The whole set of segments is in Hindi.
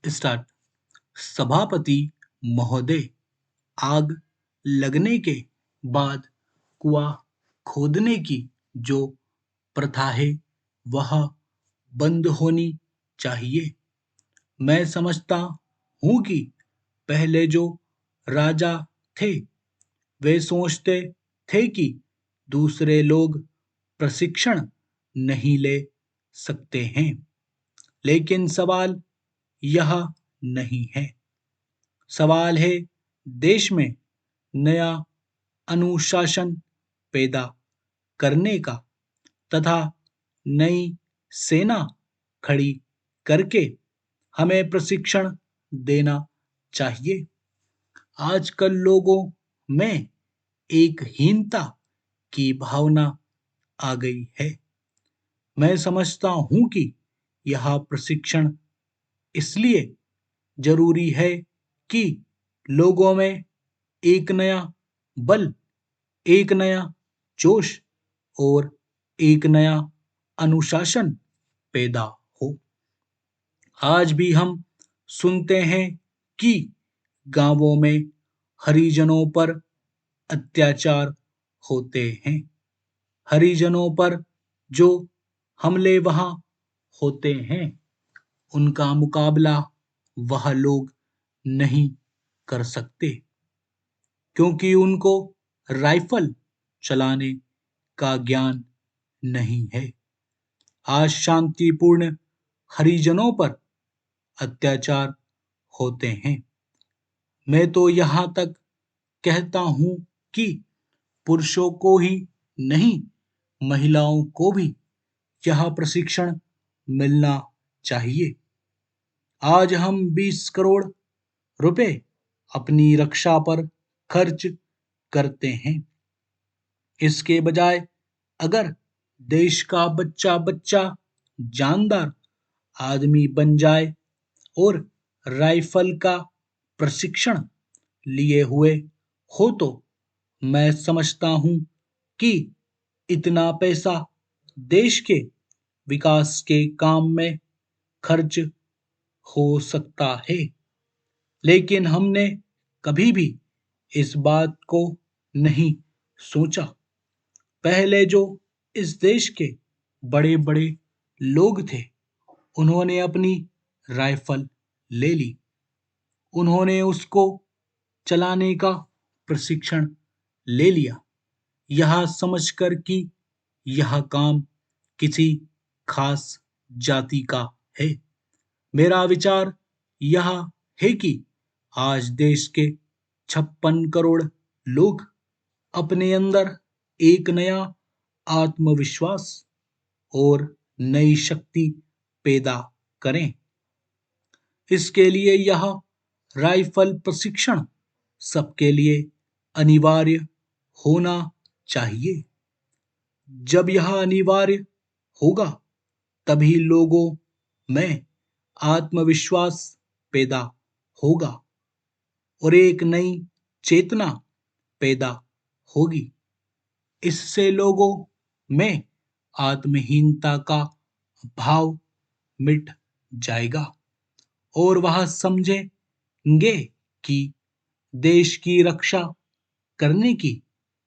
स्टार्ट। सभापति महोदय, आग लगने के बाद कुआं खोदने की जो प्रथा है वह बंद होनी चाहिए। मैं समझता हूँ कि पहले जो राजा थे वे सोचते थे कि दूसरे लोग प्रशिक्षण नहीं ले सकते हैं, लेकिन सवाल यह नहीं है। सवाल है देश में नया अनुशासन पैदा करने का तथा नई सेना खड़ी करके हमें प्रशिक्षण देना चाहिए। आजकल लोगों में एक हीनता की भावना आ गई है। मैं समझता हूँ कि यह प्रशिक्षण इसलिए जरूरी है कि लोगों में एक नया बल, एक नया जोश और एक नया अनुशासन पैदा हो। आज भी हम सुनते हैं कि गांवों में हरिजनों पर अत्याचार होते हैं। हरिजनों पर जो हमले वहां होते हैं उनका मुकाबला वह लोग नहीं कर सकते, क्योंकि उनको राइफल चलाने का ज्ञान नहीं है। आज शांतिपूर्ण हरिजनों पर अत्याचार होते हैं। मैं तो यहाँ तक कहता हूँ कि पुरुषों को ही नहीं, महिलाओं को भी यह प्रशिक्षण मिलना चाहिए। आज हम 20 करोड़ रुपए अपनी रक्षा पर खर्च करते हैं। इसके बजाय अगर देश का बच्चा बच्चा जानदार आदमी बन जाए और राइफल का प्रशिक्षण लिए हुए हो तो मैं समझता हूँ कि इतना पैसा देश के विकास के काम में खर्च हो सकता है। लेकिन हमने कभी भी इस बात को नहीं सोचा। पहले जो इस देश के बड़े बड़े लोग थे उन्होंने अपनी राइफल ले ली, उन्होंने उसको चलाने का प्रशिक्षण ले लिया, यह समझकर कि यह काम किसी खास जाति का है। मेरा विचार यह है कि आज देश के 56 करोड़ लोग अपने अंदर एक नया आत्मविश्वास और नई शक्ति पैदा करें। इसके लिए यह राइफल प्रशिक्षण सबके लिए अनिवार्य होना चाहिए। जब यह अनिवार्य होगा तभी लोगों में आत्मविश्वास पैदा होगा और एक नई चेतना पैदा होगी। इससे लोगों में आत्महीनता का भाव मिट जाएगा और वह समझेंगे कि देश की रक्षा करने की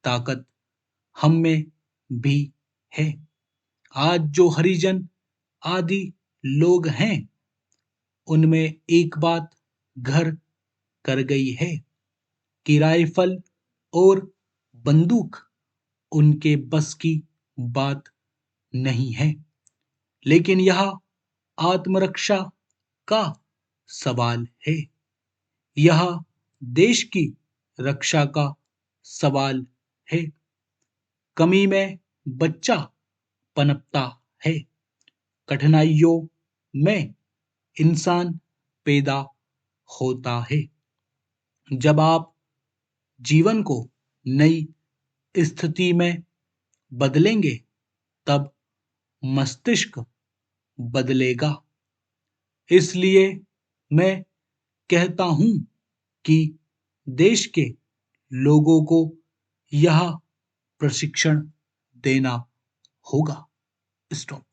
ताकत हम में भी है। आज जो हरिजन आदि लोग हैं उनमें एक बात घर कर गई है कि राइफल और बंदूक उनके बस की बात नहीं है, लेकिन यह आत्मरक्षा का सवाल है। यह देश की रक्षा का सवाल है। कमी में बच्चा पनपता है, कठिनाइयों में इंसान पैदा होता है। जब आप जीवन को नई स्थिति में बदलेंगे तब मस्तिष्क बदलेगा। इसलिए मैं कहता हूँ कि देश के लोगों को यह प्रशिक्षण देना होगा। स्टॉप।